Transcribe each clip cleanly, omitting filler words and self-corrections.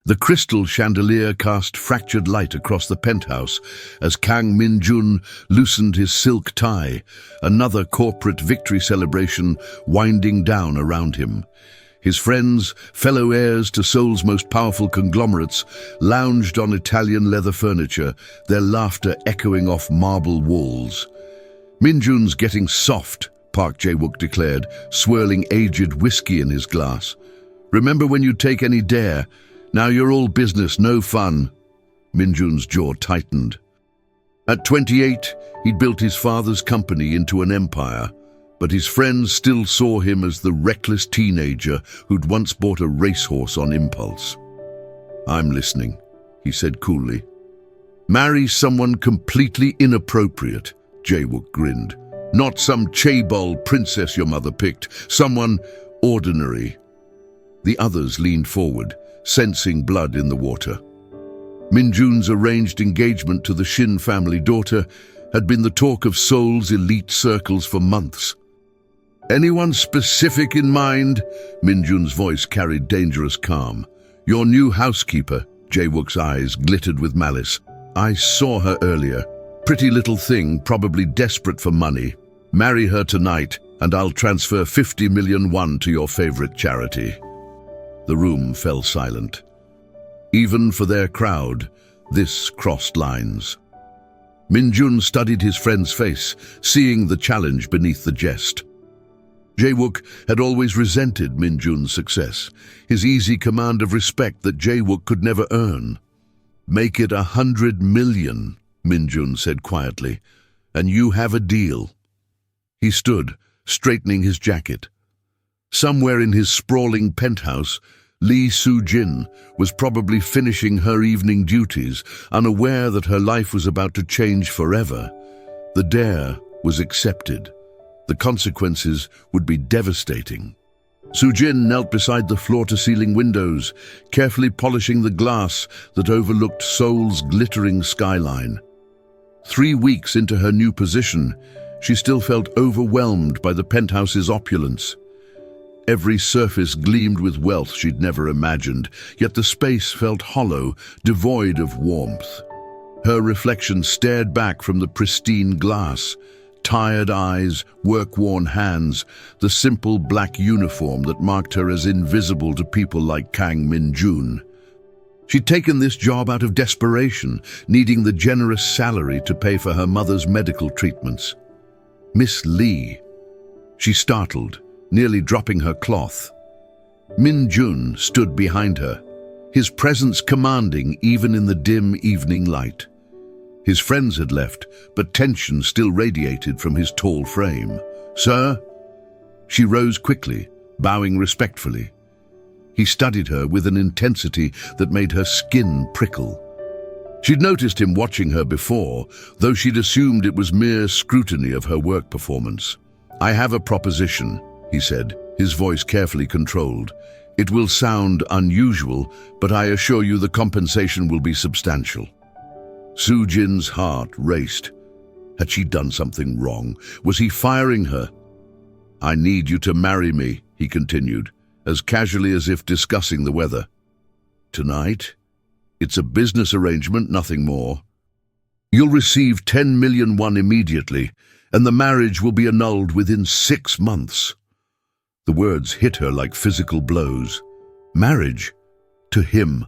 The crystal chandelier cast fractured light across the penthouse as Kang Min-jun loosened his silk tie, another corporate victory celebration winding down around him. His friends, fellow heirs to Seoul's most powerful conglomerates, lounged on Italian leather furniture, their laughter echoing off marble walls. "Min-jun's getting soft," Park Jae-wook declared, swirling aged whiskey in his glass. "Remember when you'd take any dare? Now you're all business, no fun." Min-jun's jaw tightened. At 28, he'd built his father's company into an empire, but his friends still saw him as the reckless teenager who'd once bought a racehorse on impulse. "I'm listening," he said coolly. "Marry someone completely inappropriate," Jae-wook grinned. "Not some chaebol princess your mother picked, someone ordinary." The others leaned forward, sensing blood in the water. Min-jun's arranged engagement to the Shin family daughter had been the talk of Seoul's elite circles for months. "Anyone specific in mind?" Min-jun's voice carried dangerous calm. "Your new housekeeper," Jae-wook's eyes glittered with malice. "I saw her earlier. Pretty little thing, probably desperate for money. Marry her tonight, and I'll transfer 50 million won to your favorite charity." The room fell silent. Even for their crowd, this crossed lines. Min-jun studied his friend's face, seeing the challenge beneath the jest. Jae-wook had always resented Min-jun's success, his easy command of respect that Jae-wook could never earn. "Make it 100 million, Min-jun said quietly, "and you have a deal." He stood, straightening his jacket. Somewhere in his sprawling penthouse, Soo-jin was probably finishing her evening duties, unaware that her life was about to change forever. The dare was accepted. The consequences would be devastating. Soo-jin knelt beside the floor-to-ceiling windows, carefully polishing the glass that overlooked Seoul's glittering skyline. 3 weeks into her new position, she still felt overwhelmed by the penthouse's opulence. Every surface gleamed with wealth she'd never imagined, yet the space felt hollow, devoid of warmth. Her reflection stared back from the pristine glass. Tired eyes, work-worn hands, the simple black uniform that marked her as invisible to people like Kang Min-jun. She'd taken this job out of desperation, needing the generous salary to pay for her mother's medical treatments. "Miss Lee." She startled, nearly dropping her cloth. Min-jun stood behind her, his presence commanding even in the dim evening light. His friends had left, but tension still radiated from his tall frame. "Sir?" She rose quickly, bowing respectfully. He studied her with an intensity that made her skin prickle. She'd noticed him watching her before, though she'd assumed it was mere scrutiny of her work performance. "I have a proposition," he said, his voice carefully controlled. "It will sound unusual, but I assure you the compensation will be substantial." Soo-jin's heart raced. Had she done something wrong? Was he firing her? "I need you to marry me," he continued, as casually as if discussing the weather. "Tonight? It's a business arrangement, nothing more. You'll receive 10 million won immediately, and the marriage will be annulled within 6 months. The words hit her like physical blows. Marriage? To him,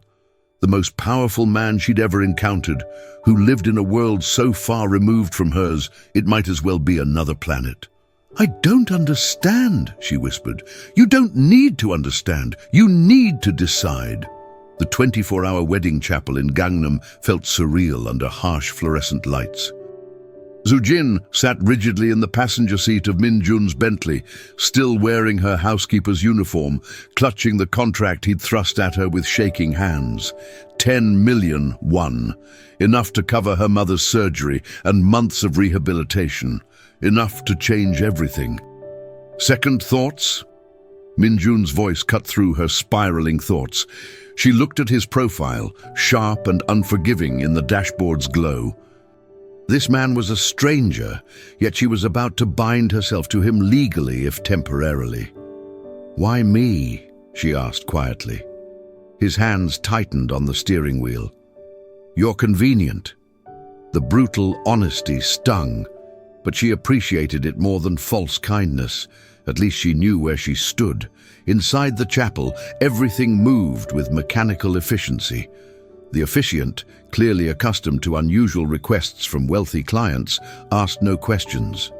the most powerful man she'd ever encountered, who lived in a world so far removed from hers, it might as well be another planet. "I don't understand," she whispered. "You don't need to understand. You need to decide." The 24-hour wedding chapel in Gangnam felt surreal under harsh fluorescent lights. Soo-jin sat rigidly in the passenger seat of Min-jun's Bentley, still wearing her housekeeper's uniform, clutching the contract he'd thrust at her with shaking hands. 10 million won, enough to cover her mother's surgery and months of rehabilitation, enough to change everything. "Second thoughts?" Min-jun's voice cut through her spiraling thoughts. She looked at his profile, sharp and unforgiving in the dashboard's glow. This man was a stranger, yet she was about to bind herself to him legally, if temporarily. "Why me?" she asked quietly. His hands tightened on the steering wheel. "You're convenient." The brutal honesty stung, but she appreciated it more than false kindness. At least she knew where she stood. Inside the chapel, everything moved with mechanical efficiency. The officiant, clearly accustomed to unusual requests from wealthy clients, asked no questions.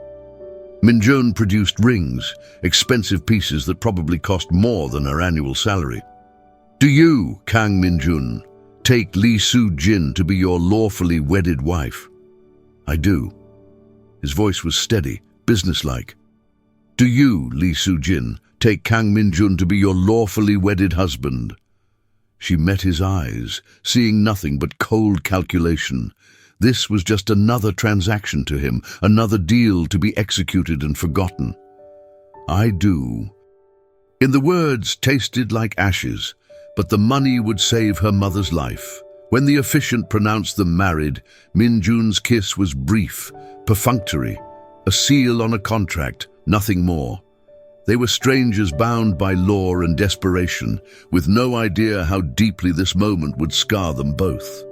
Min-jun produced rings, expensive pieces that probably cost more than her annual salary. "Do you, Kang Min-jun, take Soo-jin to be your lawfully wedded wife?" "I do." His voice was steady, businesslike. "Do you, Soo-jin, take Kang Min-jun to be your lawfully wedded husband?" She met his eyes, seeing nothing but cold calculation. This was just another transaction to him, another deal to be executed and forgotten. "I do." In the words tasted like ashes, but the money would save her mother's life. When the officiant pronounced them married, Min-jun's kiss was brief, perfunctory, a seal on a contract, nothing more. They were strangers bound by law and desperation, with no idea how deeply this moment would scar them both.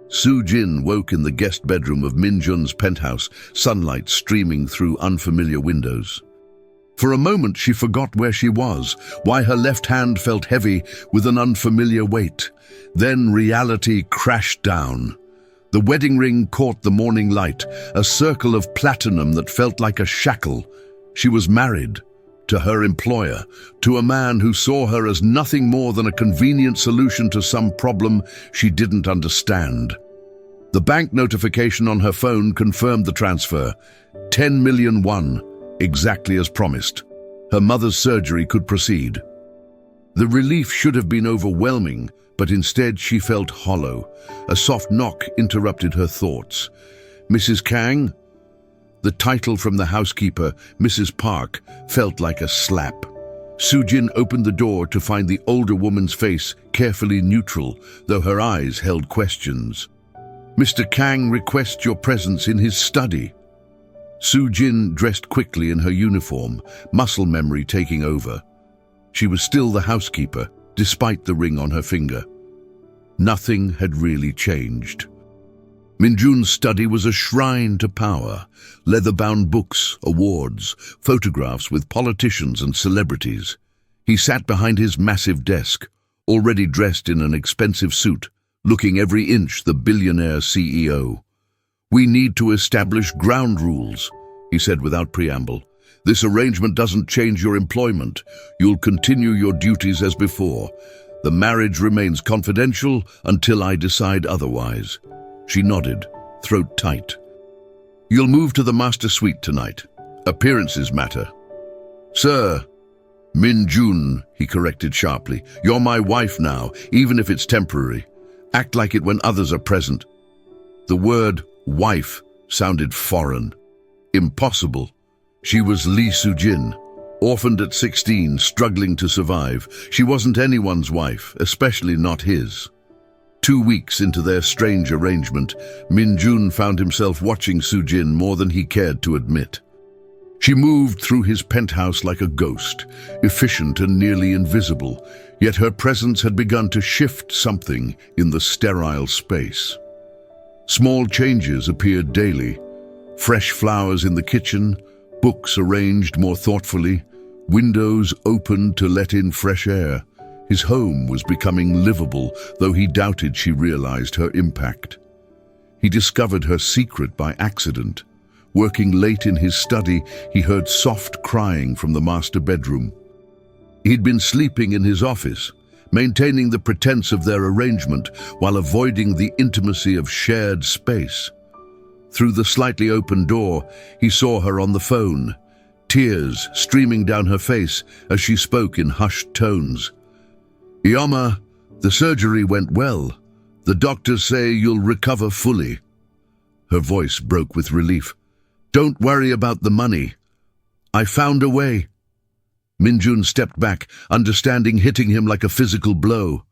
Soo-jin woke in the guest bedroom of Min-jun's penthouse, sunlight streaming through unfamiliar windows. For a moment she forgot where she was, why her left hand felt heavy with an unfamiliar weight. Then reality crashed down. The wedding ring caught the morning light, a circle of platinum that felt like a shackle. She was married to her employer, to a man who saw her as nothing more than a convenient solution to some problem she didn't understand. The bank notification on her phone confirmed the transfer. 10 million won, exactly as promised. Her mother's surgery could proceed. The relief should have been overwhelming, but instead she felt hollow. A soft knock interrupted her thoughts. "Mrs. Kang?" The title from the housekeeper, Mrs. Park, felt like a slap. Soo-jin opened the door to find the older woman's face carefully neutral, though her eyes held questions. "Mr. Kang requests your presence in his study." Soo-jin dressed quickly in her uniform, muscle memory taking over. She was still the housekeeper, despite the ring on her finger. Nothing had really changed. Min-jun's study was a shrine to power. Leather-bound books, awards, photographs with politicians and celebrities. He sat behind his massive desk, already dressed in an expensive suit, looking every inch the billionaire CEO. "We need to establish ground rules," he said without preamble. "This arrangement doesn't change your employment. You'll continue your duties as before. The marriage remains confidential until I decide otherwise." She nodded, throat tight. "You'll move to the master suite tonight. Appearances matter." "Sir." "Min-jun," he corrected sharply. "You're my wife now, even if it's temporary. Act like it when others are present." The word wife sounded foreign. Impossible. She was Soo-jin, orphaned at 16, struggling to survive. She wasn't anyone's wife, especially not his. 2 weeks into their strange arrangement, Min-jun found himself watching Soo-jin more than he cared to admit. She moved through his penthouse like a ghost, efficient and nearly invisible, yet her presence had begun to shift something in the sterile space. Small changes appeared daily. Fresh flowers in the kitchen, books arranged more thoughtfully, windows opened to let in fresh air. His home was becoming livable, though he doubted she realized her impact. He discovered her secret by accident. Working late in his study, he heard soft crying from the master bedroom. He'd been sleeping in his office, maintaining the pretense of their arrangement while avoiding the intimacy of shared space. Through the slightly open door, he saw her on the phone, tears streaming down her face as she spoke in hushed tones. "Ioma, the surgery went well. The doctors say you'll recover fully." Her voice broke with relief. "Don't worry about the money. I found a way." Min-jun stepped back, understanding hitting him like a physical blow.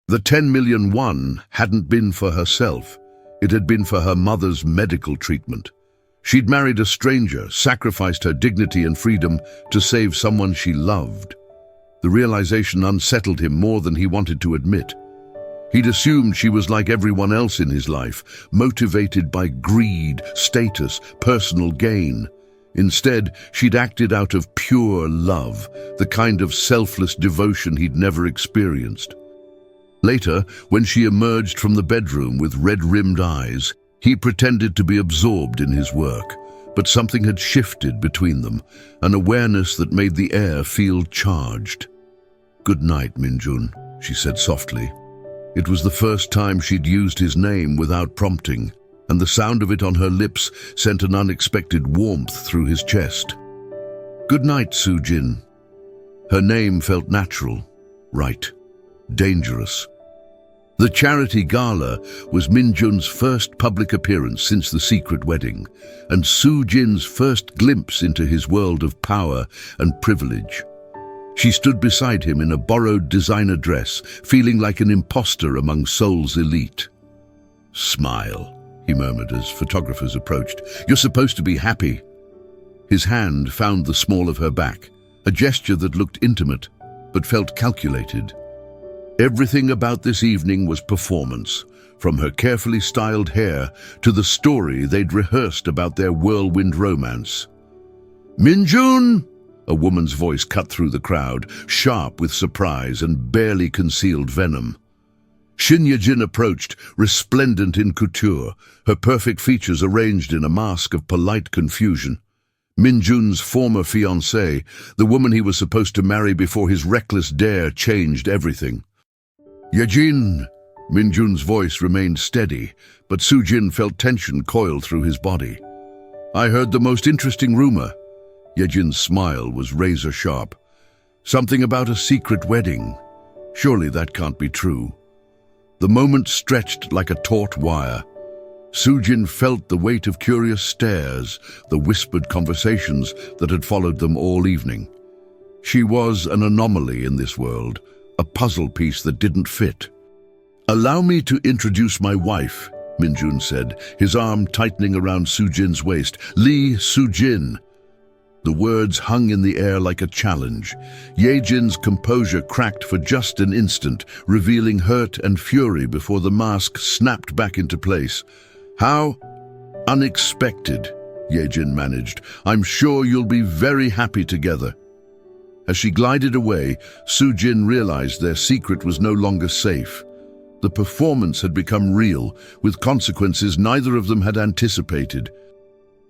The 10 million won hadn't been for herself. It had been for her mother's medical treatment. She'd married a stranger, sacrificed her dignity and freedom to save someone she loved. The realization unsettled him more than he wanted to admit. He'd assumed she was like everyone else in his life, motivated by greed, status, personal gain. Instead, she'd acted out of pure love, the kind of selfless devotion he'd never experienced. Later, when she emerged from the bedroom with red-rimmed eyes, he pretended to be absorbed in his work. But something had shifted between them, an awareness that made the air feel charged. "Good night, Min-jun," she said softly. It was the first time she'd used his name without prompting, and the sound of it on her lips sent an unexpected warmth through his chest. "Good night, Soo-jin." Her name felt natural, right, dangerous. The charity gala was Min-jun's first public appearance since the secret wedding, and Soo-jin's first glimpse into his world of power and privilege. She stood beside him in a borrowed designer dress, feeling like an imposter among Seoul's elite. "Smile," he murmured as photographers approached. "You're supposed to be happy." His hand found the small of her back, a gesture that looked intimate, but felt calculated. Everything about this evening was performance, from her carefully styled hair to the story they'd rehearsed about their whirlwind romance. "Min-jun!" A woman's voice cut through the crowd, sharp with surprise and barely concealed venom. Shin Ye-jin approached, resplendent in couture, her perfect features arranged in a mask of polite confusion. Min-jun's former fiancée, the woman he was supposed to marry before his reckless dare changed everything. "Ye-jin!" Min-jun's voice remained steady, but Soo-jin felt tension coil through his body. "I heard the most interesting rumor." Ye-jin's smile was razor-sharp. "Something about a secret wedding. Surely that can't be true." The moment stretched like a taut wire. Soo-jin felt the weight of curious stares, the whispered conversations that had followed them all evening. She was an anomaly in this world, a puzzle piece that didn't fit. "Allow me to introduce my wife," Min-jun said, his arm tightening around Soo-jin's waist. "Lee Soo-jin." The words hung in the air like a challenge. Ye-jin's composure cracked for just an instant, revealing hurt and fury before the mask snapped back into place. "How unexpected," Ye-jin managed. "I'm sure you'll be very happy together." As she glided away, Soo-jin realized their secret was no longer safe. The performance had become real, with consequences neither of them had anticipated.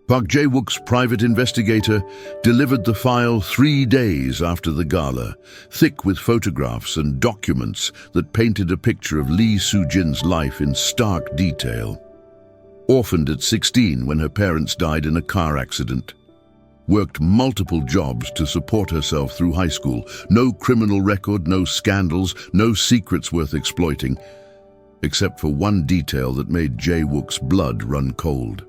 Park Jae-wook's private investigator delivered the file 3 days after the gala, thick with photographs and documents that painted a picture of Lee Soo-jin's life in stark detail. Orphaned at 16 when her parents died in a car accident. Worked multiple jobs to support herself through high school. No criminal record, no scandals, no secrets worth exploiting, except for one detail that made Jae-wook's blood run cold.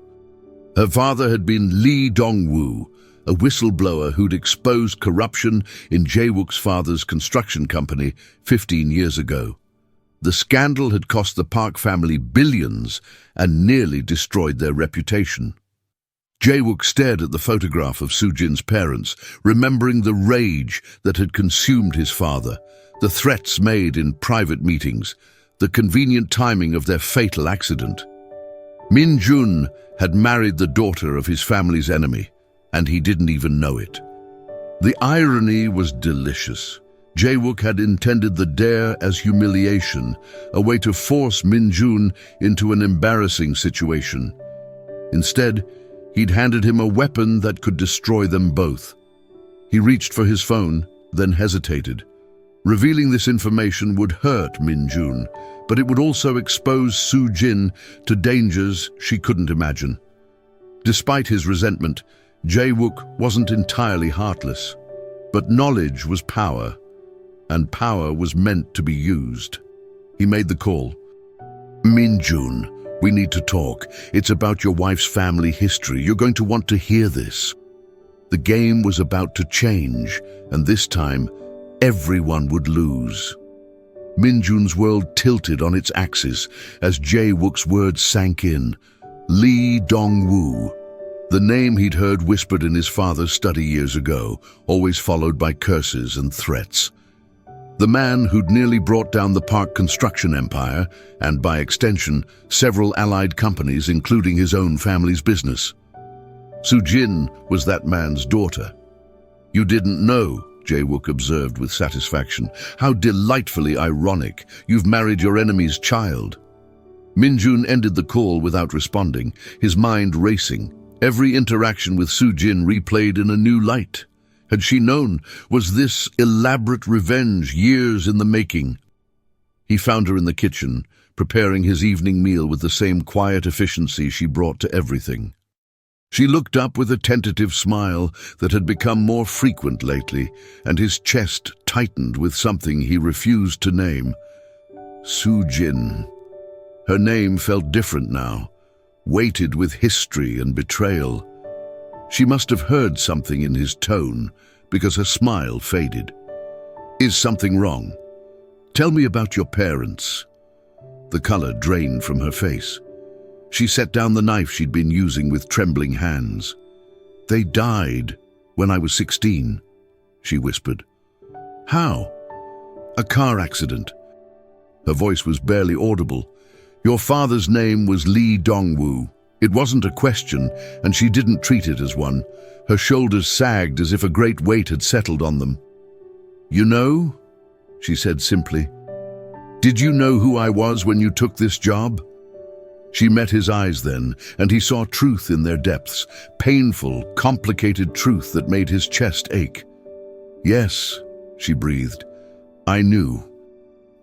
Her father had been Lee Dong-woo, a whistleblower who'd exposed corruption in Jae-wook's father's construction company 15 years ago. The scandal had cost the Park family billions and nearly destroyed their reputation. Jae-wook stared at the photograph of Soo-jin's parents, remembering the rage that had consumed his father, the threats made in private meetings, the convenient timing of their fatal accident. Min-jun had married the daughter of his family's enemy, and he didn't even know it. The irony was delicious. Jae-wook had intended the dare as humiliation, a way to force Min-jun into an embarrassing situation. Instead, he'd handed him a weapon that could destroy them both. He reached for his phone, then hesitated. Revealing this information would hurt Min-jun, but it would also expose Soo-jin to dangers she couldn't imagine. Despite his resentment, Jae-wook wasn't entirely heartless. But knowledge was power, and power was meant to be used. He made the call. "Min-jun, we need to talk. It's about your wife's family history. You're going to want to hear this." The game was about to change, and this time, everyone would lose. Min-jun's world tilted on its axis as Jae-wook's words sank in. Lee Dong-woo, the name he'd heard whispered in his father's study years ago, always followed by curses and threats. The man who'd nearly brought down the Park construction empire, and by extension, several allied companies, including his own family's business. Soo-jin was that man's daughter. "You didn't know," Jae-wook observed with satisfaction. "How delightfully ironic. You've married your enemy's child." Min-jun ended the call without responding, his mind racing. Every interaction with Soo-jin replayed in a new light. Had she known? Was this elaborate revenge years in the making? He found her in the kitchen, preparing his evening meal with the same quiet efficiency she brought to everything. She looked up with a tentative smile that had become more frequent lately, and his chest tightened with something he refused to name. Soo-jin. Her name felt different now, weighted with history and betrayal. She must have heard something in his tone, because her smile faded. "Is something wrong? Tell me about your parents." The color drained from her face. She set down the knife she'd been using with trembling hands. "They died when I was 16, she whispered. "How?" "A car accident." Her voice was barely audible. "Your father's name was Lee Dong-woo." It wasn't a question, and she didn't treat it as one. Her shoulders sagged as if a great weight had settled on them. "You know?" she said simply. "Did you know who I was when you took this job?" She met his eyes then, and he saw truth in their depths, painful, complicated truth that made his chest ache. "Yes," she breathed. "I knew."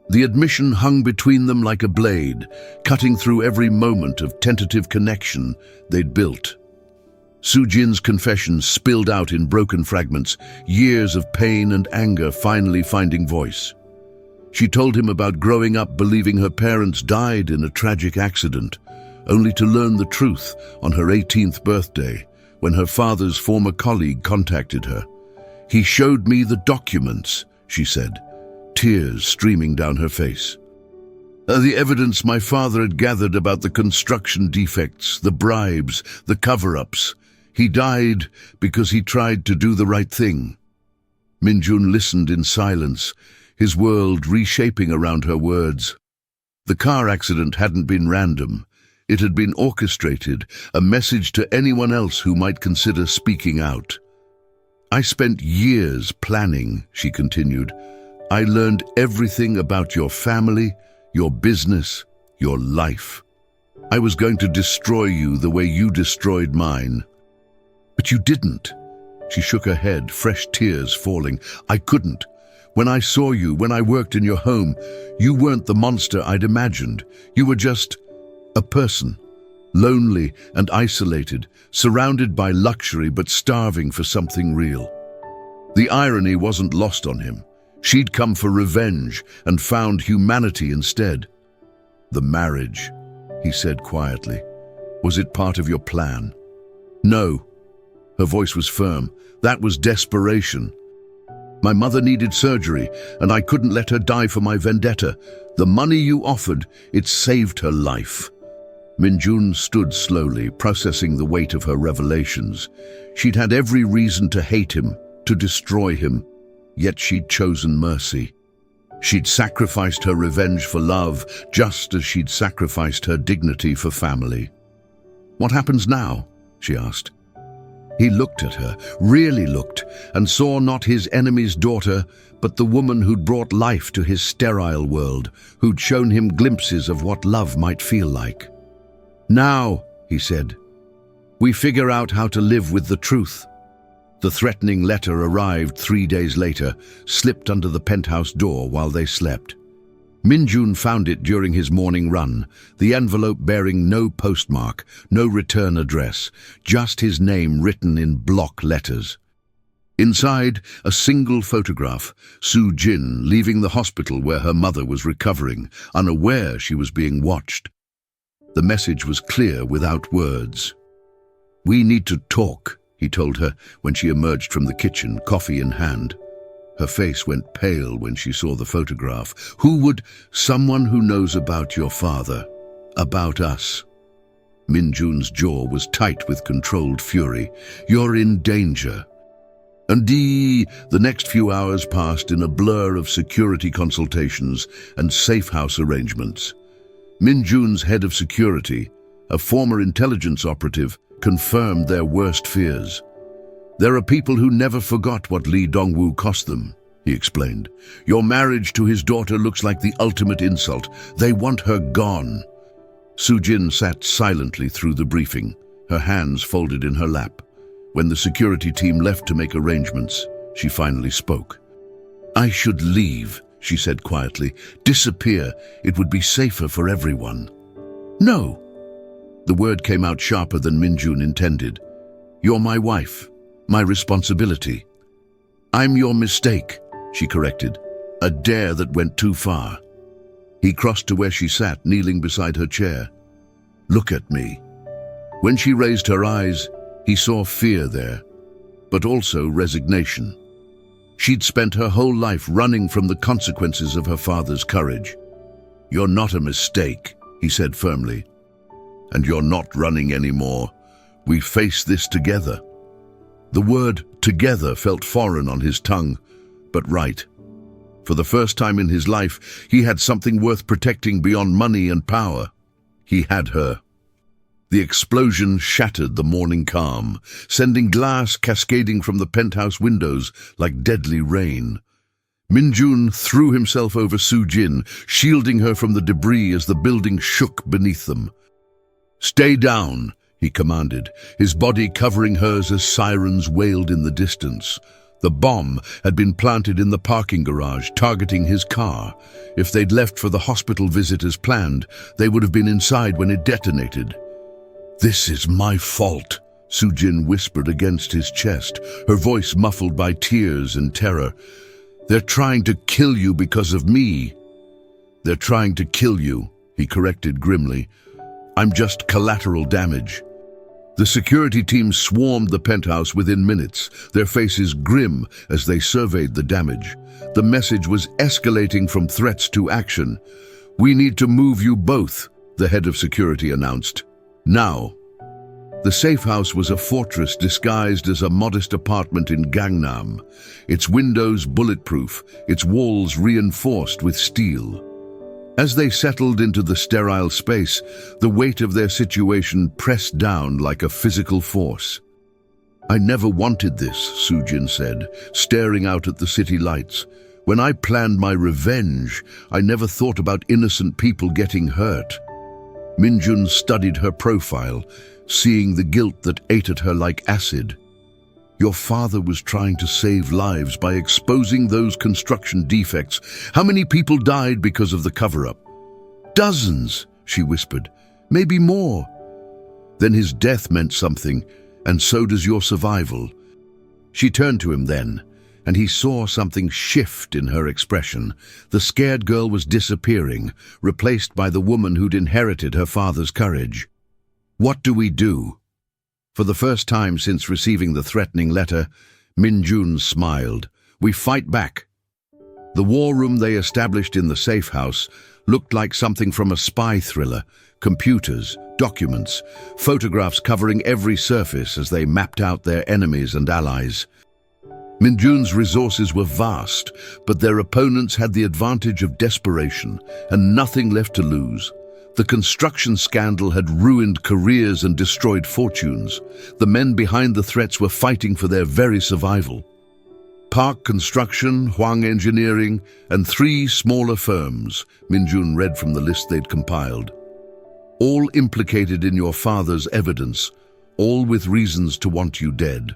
The admission hung between them like a blade, cutting through every moment of tentative connection they'd built. Soo-jin's confession spilled out in broken fragments, years of pain and anger finally finding voice. She told him about growing up believing her parents died in a tragic accident, only to learn the truth on her 18th birthday, when her father's former colleague contacted her. "He showed me the documents," she said, tears streaming down her face. "The evidence my father had gathered about the construction defects, the bribes, the cover-ups. He died because he tried to do the right thing." Min-jun listened in silence, his world reshaping around her words. The car accident hadn't been random. It had been orchestrated, a message to anyone else who might consider speaking out. "I spent years planning," she continued. "I learned everything about your family, your business, your life. I was going to destroy you the way you destroyed mine." "But you didn't." She shook her head, fresh tears falling. "I couldn't. When I saw you, when I worked in your home, you weren't the monster I'd imagined. You were just a person, lonely and isolated, surrounded by luxury but starving for something real." The irony wasn't lost on him. She'd come for revenge and found humanity instead. "The marriage," he said quietly. "Was it part of your plan?" "No." Her voice was firm. "That was desperation. My mother needed surgery, and I couldn't let her die for my vendetta. The money you offered, it saved her life." Min-jun stood slowly, processing the weight of her revelations. She'd had every reason to hate him, to destroy him, yet she'd chosen mercy. She'd sacrificed her revenge for love, just as she'd sacrificed her dignity for family. "What happens now?" she asked. He looked at her, really looked, and saw not his enemy's daughter, but the woman who'd brought life to his sterile world, who'd shown him glimpses of what love might feel like. "Now," he said, "we figure out how to live with the truth." The threatening letter arrived 3 days later, slipped under the penthouse door while they slept. Min-jun found it during his morning run, the envelope bearing no postmark, no return address, just his name written in block letters. Inside, a single photograph, Soo-jin leaving the hospital where her mother was recovering, unaware she was being watched. The message was clear without words. "We need to talk," he told her when she emerged from the kitchen, coffee in hand. Her face went pale when she saw the photograph. "Who would? Someone who knows about your father. About us." Min-jun's jaw was tight with controlled fury. "You're in danger." The next few hours passed in a blur of security consultations and safe house arrangements. Min-jun's head of security, a former intelligence operative, confirmed their worst fears. "There are people who never forgot what Lee Dong-woo cost them," he explained. "Your marriage to his daughter looks like the ultimate insult. They want her gone." Soo-jin sat silently through the briefing, her hands folded in her lap. When the security team left to make arrangements, she finally spoke. "I should leave," she said quietly. "Disappear. It would be safer for everyone." "No." The word came out sharper than Min-jun intended. "You're my wife, my responsibility." "I'm your mistake," she corrected, a dare that went too far. He crossed to where she sat, kneeling beside her chair. "Look at me." When she raised her eyes, he saw fear there, but also resignation. She'd spent her whole life running from the consequences of her father's courage. "You're not a mistake," he said firmly. "And you're not running anymore. We face this together." The word "together" felt foreign on his tongue, but right. For the first time in his life, he had something worth protecting beyond money and power. He had her. The explosion shattered the morning calm, sending glass cascading from the penthouse windows like deadly rain. Min-jun threw himself over Soo-jin, shielding her from the debris as the building shook beneath them. "Stay down," he commanded, his body covering hers as sirens wailed in the distance. The bomb had been planted in the parking garage, targeting his car. If they'd left for the hospital visit as planned, they would have been inside when it detonated. "This is my fault," Soo-jin whispered against his chest, her voice muffled by tears and terror. "They're trying to kill you because of me." "They're trying to kill you," he corrected grimly. "I'm just collateral damage." The security team swarmed the penthouse within minutes, their faces grim as they surveyed the damage. The message was escalating from threats to action. "We need to move you both," the head of security announced. "Now." The safe house was a fortress disguised as a modest apartment in Gangnam, its windows bulletproof, its walls reinforced with steel. As they settled into the sterile space, the weight of their situation pressed down like a physical force. "I never wanted this," Soo-jin said, staring out at the city lights. "When I planned my revenge, I never thought about innocent people getting hurt." Min-jun studied her profile, seeing the guilt that ate at her like acid. "Your father was trying to save lives by exposing those construction defects. How many people died because of the cover-up?" "Dozens," she whispered. "Maybe more." "Then his death meant something, and so does your survival." She turned to him then, and he saw something shift in her expression. The scared girl was disappearing, replaced by the woman who'd inherited her father's courage. "What do we do?" For the first time since receiving the threatening letter, Min-jun smiled. "We fight back." The war room they established in the safe house looked like something from a spy thriller. Computers, documents, photographs covering every surface as they mapped out their enemies and allies. Min-jun's resources were vast, but their opponents had the advantage of desperation and nothing left to lose. The construction scandal had ruined careers and destroyed fortunes. The men behind the threats were fighting for their very survival. Park Construction, Hwang Engineering, and 3 smaller firms, Min-jun read from the list they'd compiled. All implicated in your father's evidence, all with reasons to want you dead.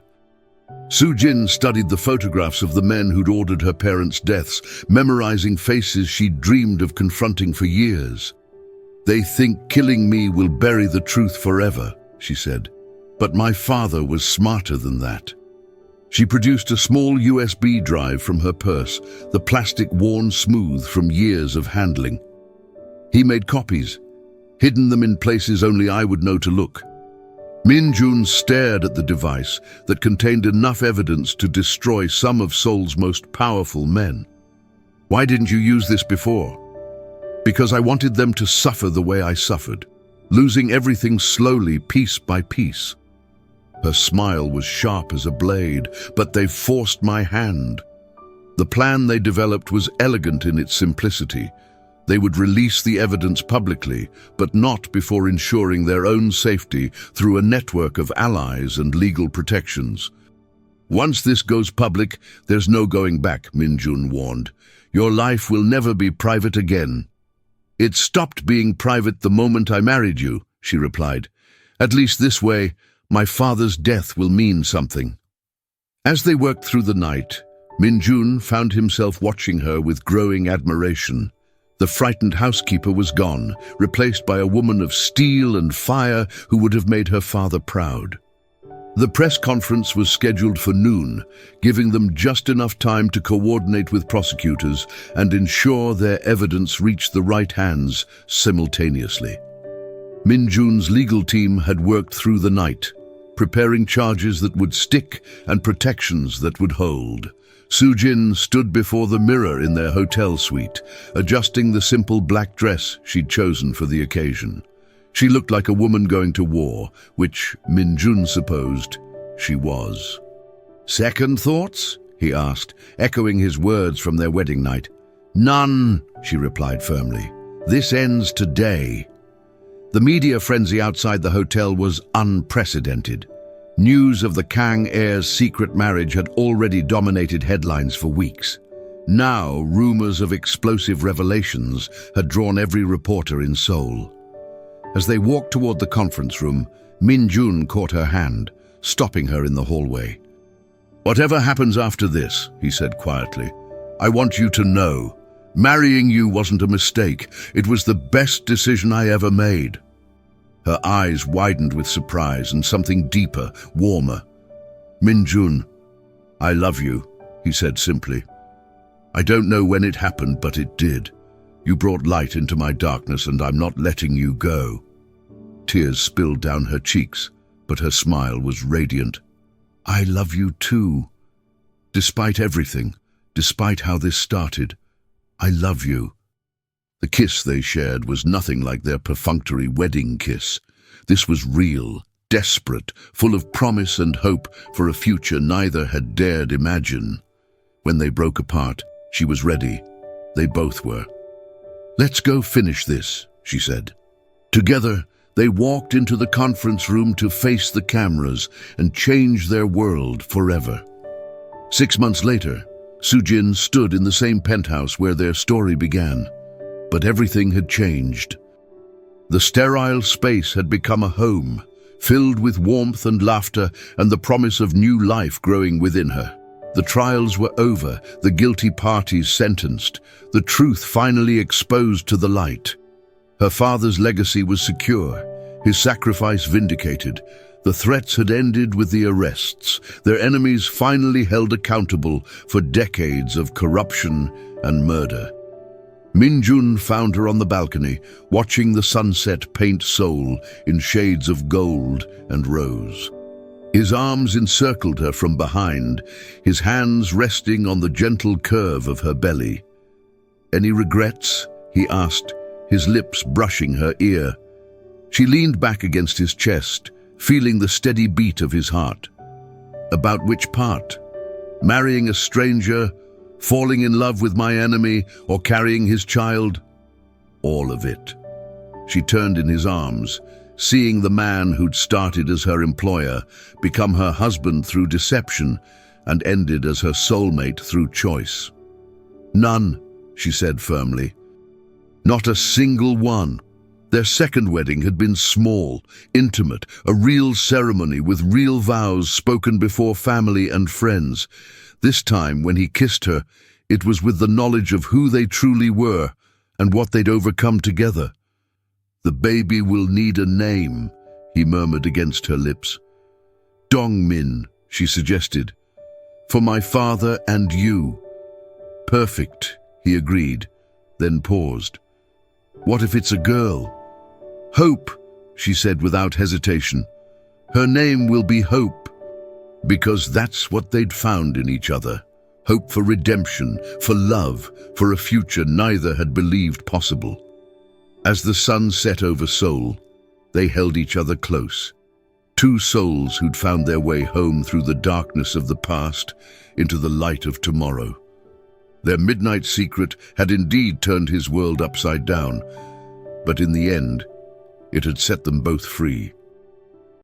Soo-jin studied the photographs of the men who'd ordered her parents' deaths, memorizing faces she'd dreamed of confronting for years. "They think killing me will bury the truth forever," she said. "But my father was smarter than that." She produced a small USB drive from her purse, the plastic worn smooth from years of handling. "He made copies, hidden them in places only I would know to look." Min-jun stared at the device that contained enough evidence to destroy some of Seoul's most powerful men. "Why didn't you use this before?" "Because I wanted them to suffer the way I suffered, losing everything slowly, piece by piece." Her smile was sharp as a blade. "But they forced my hand." The plan they developed was elegant in its simplicity. They would release the evidence publicly, but not before ensuring their own safety through a network of allies and legal protections. "Once this goes public, there's no going back," Min-jun warned. "Your life will never be private again." "It stopped being private the moment I married you," she replied. "At least this way, my father's death will mean something." As they worked through the night, Min-jun found himself watching her with growing admiration. The frightened housekeeper was gone, replaced by a woman of steel and fire who would have made her father proud. The press conference was scheduled for noon, giving them just enough time to coordinate with prosecutors and ensure their evidence reached the right hands simultaneously. Min-jun's legal team had worked through the night, preparing charges that would stick and protections that would hold. Soo-jin stood before the mirror in their hotel suite, adjusting the simple black dress she'd chosen for the occasion. She looked like a woman going to war, which Min-jun supposed she was. "Second thoughts?" he asked, echoing his words from their wedding night. "None," she replied firmly. "This ends today." The media frenzy outside the hotel was unprecedented. News of the Kang heir's secret marriage had already dominated headlines for weeks. Now, rumors of explosive revelations had drawn every reporter in Seoul. As they walked toward the conference room, Min-jun caught her hand, stopping her in the hallway. "Whatever happens after this," he said quietly, "I want you to know, marrying you wasn't a mistake. It was the best decision I ever made." Her eyes widened with surprise and something deeper, warmer. "Min-jun, I love you," he said simply. "I don't know when it happened, but it did. You brought light into my darkness, and I'm not letting you go." Tears spilled down her cheeks, but her smile was radiant. "I love you too. Despite everything, despite how this started, I love you." The kiss they shared was nothing like their perfunctory wedding kiss. This was real, desperate, full of promise and hope for a future neither had dared imagine. When they broke apart, she was ready. They both were. "Let's go finish this," she said. Together, they walked into the conference room to face the cameras and change their world forever. 6 months later, Soo-jin stood in the same penthouse where their story began. But everything had changed. The sterile space had become a home, filled with warmth and laughter and the promise of new life growing within her. The trials were over, the guilty parties sentenced, the truth finally exposed to the light. Her father's legacy was secure, his sacrifice vindicated. The threats had ended with the arrests, their enemies finally held accountable for decades of corruption and murder. Min-jun found her on the balcony, watching the sunset paint Seoul in shades of gold and rose. His arms encircled her from behind, his hands resting on the gentle curve of her belly. "Any regrets?" he asked, his lips brushing her ear. She leaned back against his chest, feeling the steady beat of his heart. "About which part? Marrying a stranger, falling in love with my enemy, or carrying his child?" "All of it." She turned in his arms, seeing the man who'd started as her employer become her husband through deception and ended as her soulmate through choice. "None," she said firmly. "Not a single one." Their second wedding had been small, intimate, a real ceremony with real vows spoken before family and friends. This time, when he kissed her, it was with the knowledge of who they truly were and what they'd overcome together. "The baby will need a name," he murmured against her lips. "Dong-min," she suggested. "For my father and you." "Perfect," he agreed, then paused. "What if it's a girl?" "Hope," she said without hesitation. "Her name will be Hope." Because that's what they'd found in each other. Hope for redemption, for love, for a future neither had believed possible. As the sun set over Seoul, they held each other close. Two souls who'd found their way home through the darkness of the past into the light of tomorrow. Their midnight secret had indeed turned his world upside down, but in the end, it had set them both free.